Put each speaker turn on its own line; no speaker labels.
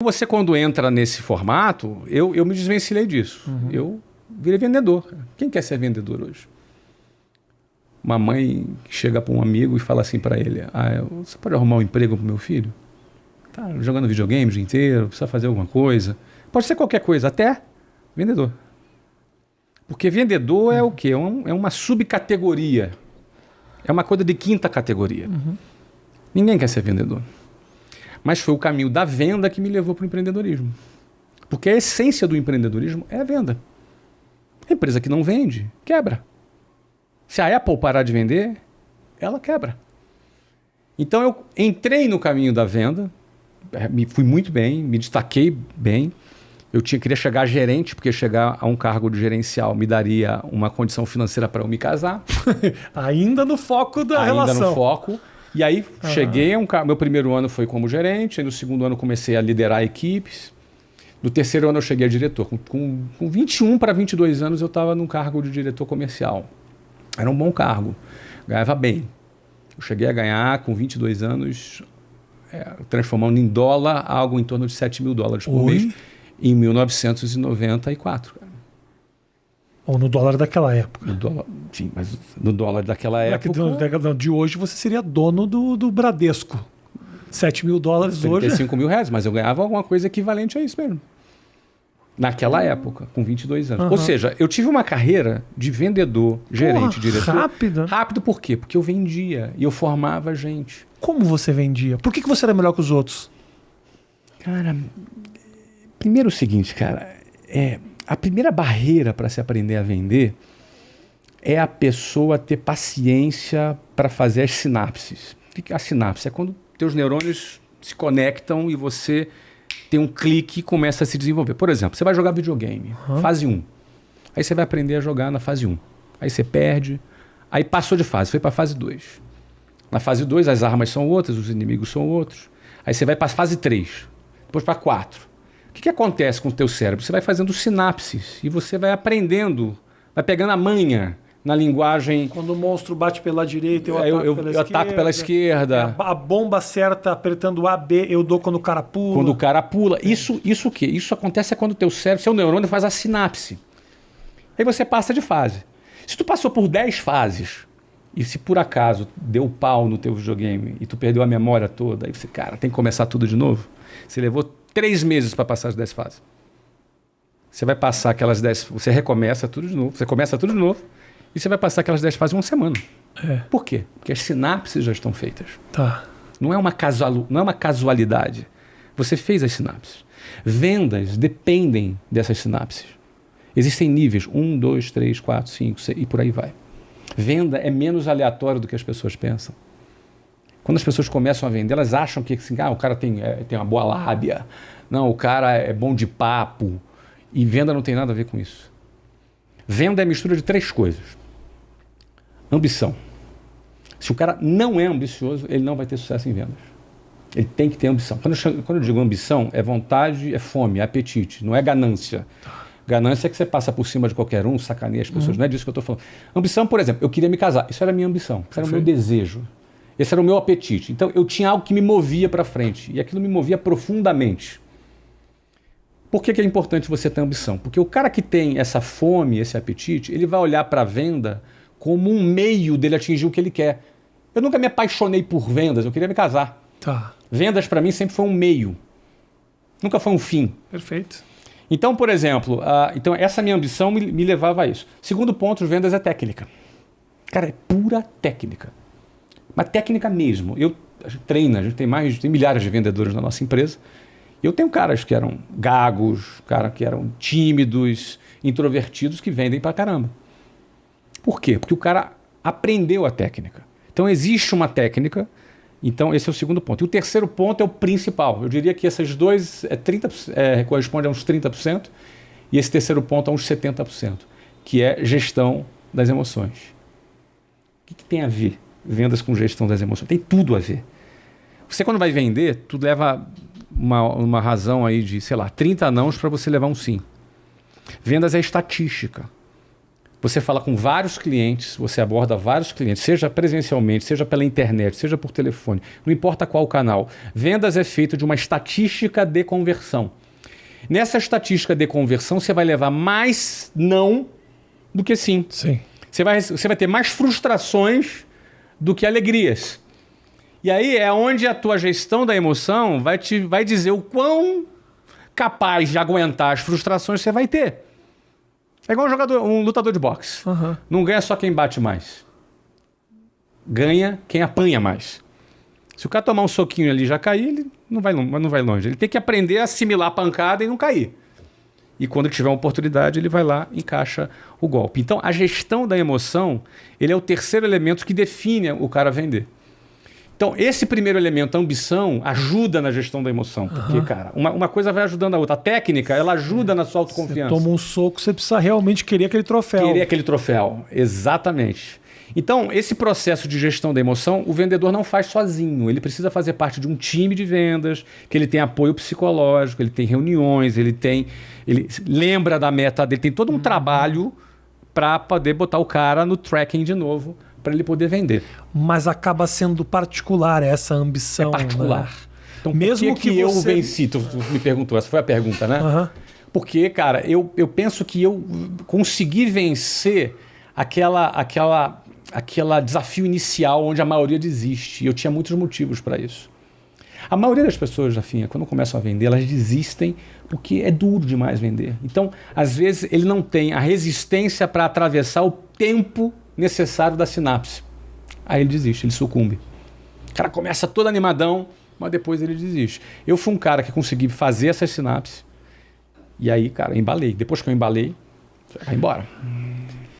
Você, quando entra nesse formato, eu me desvencilhei disso. Eu virei vendedor. Quem quer ser vendedor hoje? Uma mãe que chega para um amigo e fala assim para ele: você pode arrumar um emprego para o meu filho? Tá jogando videogame o dia inteiro, precisa fazer alguma coisa. Pode ser qualquer coisa, até vendedor. Porque vendedor é o quê? É uma subcategoria. É uma coisa de quinta categoria. Ninguém quer ser vendedor. Mas foi o caminho da venda que me levou para o empreendedorismo. Porque a essência do empreendedorismo é a venda. A empresa que não vende, quebra. Se a Apple parar de vender, ela quebra. Então eu entrei no caminho da venda, fui muito bem, me destaquei bem. Eu queria chegar a gerente, porque chegar a um cargo de gerencial me daria uma condição financeira para eu me casar.
Ainda no foco da relação.
Ainda no foco. E aí cheguei, meu primeiro ano foi como gerente, aí no segundo ano comecei a liderar equipes. No terceiro ano eu cheguei a diretor. Com 21 para 22 anos eu estava num cargo de diretor comercial. Era um bom cargo, ganhava bem. Eu cheguei a ganhar com 22 anos, transformando em dólar, algo em torno de $7.000 por mês, em 1994. Cara.
Ou no dólar daquela época.
No dólar, sim, mas no dólar daquela época...
De hoje você seria dono do Bradesco. $7.000 hoje...
R$35.000, mas eu ganhava alguma coisa equivalente a isso mesmo. Naquela época, com 22 anos. Ou seja, eu tive uma carreira de vendedor, gerente, diretor.
Rápida.
Rápido por quê? Porque eu vendia e eu formava gente.
Como você vendia? Por que você era melhor que os outros?
Cara, primeiro o seguinte, cara. A primeira barreira para se aprender a vender é a pessoa ter paciência para fazer as sinapses. O que é a sinapse? É quando teus neurônios se conectam e você tem um clique e começa a se desenvolver. Por exemplo, você vai jogar videogame, fase 1. Aí você vai aprender a jogar na fase 1. Aí você perde, aí passou de fase, foi para a fase 2. Na fase 2 as armas são outras, os inimigos são outros. Aí você vai para a fase 3, depois para 4. O que acontece com o teu cérebro? Você vai fazendo sinapses e você vai aprendendo, vai pegando a manha na linguagem...
Quando o monstro bate pela direita, eu
ataco pela esquerda.
A bomba certa apertando A, B, eu dou quando o cara pula.
Quando o cara pula. Isso o quê? Isso acontece quando o teu cérebro, seu neurônio faz a sinapse. Aí você passa de fase. Se tu passou por 10 fases e se por acaso deu pau no teu videogame e tu perdeu a memória toda, aí você, cara, tem que começar tudo de novo. Você levou 3 meses para passar as 10 fases. Você vai passar aquelas 10... Você recomeça tudo de novo. Você começa tudo de novo. E você vai passar aquelas 10 fases em uma semana. Por quê? Porque as sinapses já estão feitas.
Tá.
Não é uma casualidade. Você fez as sinapses. Vendas dependem dessas sinapses. Existem níveis. 1, 2, 3, 4, 5, 6 e por aí vai. Venda é menos aleatório do que as pessoas pensam. Quando as pessoas começam a vender, elas acham que assim, o cara tem uma boa lábia. Não, o cara é bom de papo. E venda não tem nada a ver com isso. Venda é a mistura de 3 coisas. Ambição. Se o cara não é ambicioso, ele não vai ter sucesso em vendas. Ele tem que ter ambição. Quando eu digo ambição, é vontade, é fome, é apetite, não é ganância. Ganância é que você passa por cima de qualquer um, sacaneia as pessoas. Não é disso que eu estou falando. Ambição, por exemplo, eu queria me casar. Isso era a minha ambição, isso era o meu desejo. Esse era o meu apetite. Então eu tinha algo que me movia para frente. E aquilo me movia profundamente. Por que é importante você ter ambição? Porque o cara que tem essa fome, esse apetite, ele vai olhar para a venda como um meio dele atingir o que ele quer. Eu nunca me apaixonei por vendas, eu queria me casar.
Tá.
Vendas para mim sempre foi um meio. Nunca foi um fim.
Perfeito.
Então, por exemplo, então essa minha ambição me levava a isso. Segundo ponto, vendas é técnica. Cara, é pura técnica. Mas técnica mesmo. A gente treina, a gente tem milhares de vendedores na nossa empresa. Eu tenho caras que eram gagos, caras que eram tímidos, introvertidos, que vendem pra caramba. Por quê? Porque o cara aprendeu a técnica. Então existe uma técnica, então esse é o segundo ponto. E o terceiro ponto é o principal. Eu diria que esses dois correspondem a uns 30%, e esse terceiro ponto a uns 70%, que é gestão das emoções. O que tem a ver vendas com gestão das emoções? Tem tudo a ver. Você quando vai vender, tu leva uma razão aí de, 30 nãos para você levar um sim. Vendas é estatística. Você fala com vários clientes, você aborda vários clientes, seja presencialmente, seja pela internet, seja por telefone, não importa qual canal. Vendas é feito de uma estatística de conversão. Nessa estatística de conversão, você vai levar mais não do que sim.
Sim.
Você vai ter mais frustrações do que alegrias. E aí é onde a tua gestão da emoção vai dizer o quão capaz de aguentar as frustrações você vai ter. É igual um lutador de boxe.
Uhum.
Não ganha só quem bate mais. Ganha quem apanha mais. Se o cara tomar um soquinho ali e já cair, ele não vai longe. Ele tem que aprender a assimilar a pancada e não cair. E quando tiver uma oportunidade, ele vai lá e encaixa o golpe. Então, a gestão da emoção, ele é o terceiro elemento que define o cara vender. Então, esse primeiro elemento, a ambição, ajuda na gestão da emoção. Porque, cara, uma coisa vai ajudando a outra. A técnica, ela ajuda na sua autoconfiança.
Você toma um soco, você precisa realmente querer aquele troféu.
Querer aquele troféu, exatamente. Então, esse processo de gestão da emoção, o vendedor não faz sozinho. Ele precisa fazer parte de um time de vendas, que ele tem apoio psicológico, ele tem reuniões, ele lembra da meta dele, tem todo um trabalho para poder botar o cara no tracking de novo, para ele poder vender.
Mas acaba sendo particular essa ambição.
É particular.
Né?
Então,
mesmo
por que eu venci? Tu me perguntou, essa foi a pergunta, né?
Uhum.
Porque, cara, eu penso que eu consegui vencer aquela desafio inicial onde a maioria desiste. E eu tinha muitos motivos para isso. A maioria das pessoas, Rafinha, quando começam a vender, elas desistem porque é duro demais vender. Então, às vezes, ele não tem a resistência para atravessar o tempo necessário da sinapse. Aí ele desiste, ele sucumbe. O cara começa todo animadão, mas depois ele desiste. Eu fui um cara que consegui fazer essas sinapses e aí, cara, embalei. Depois que eu embalei, vai embora.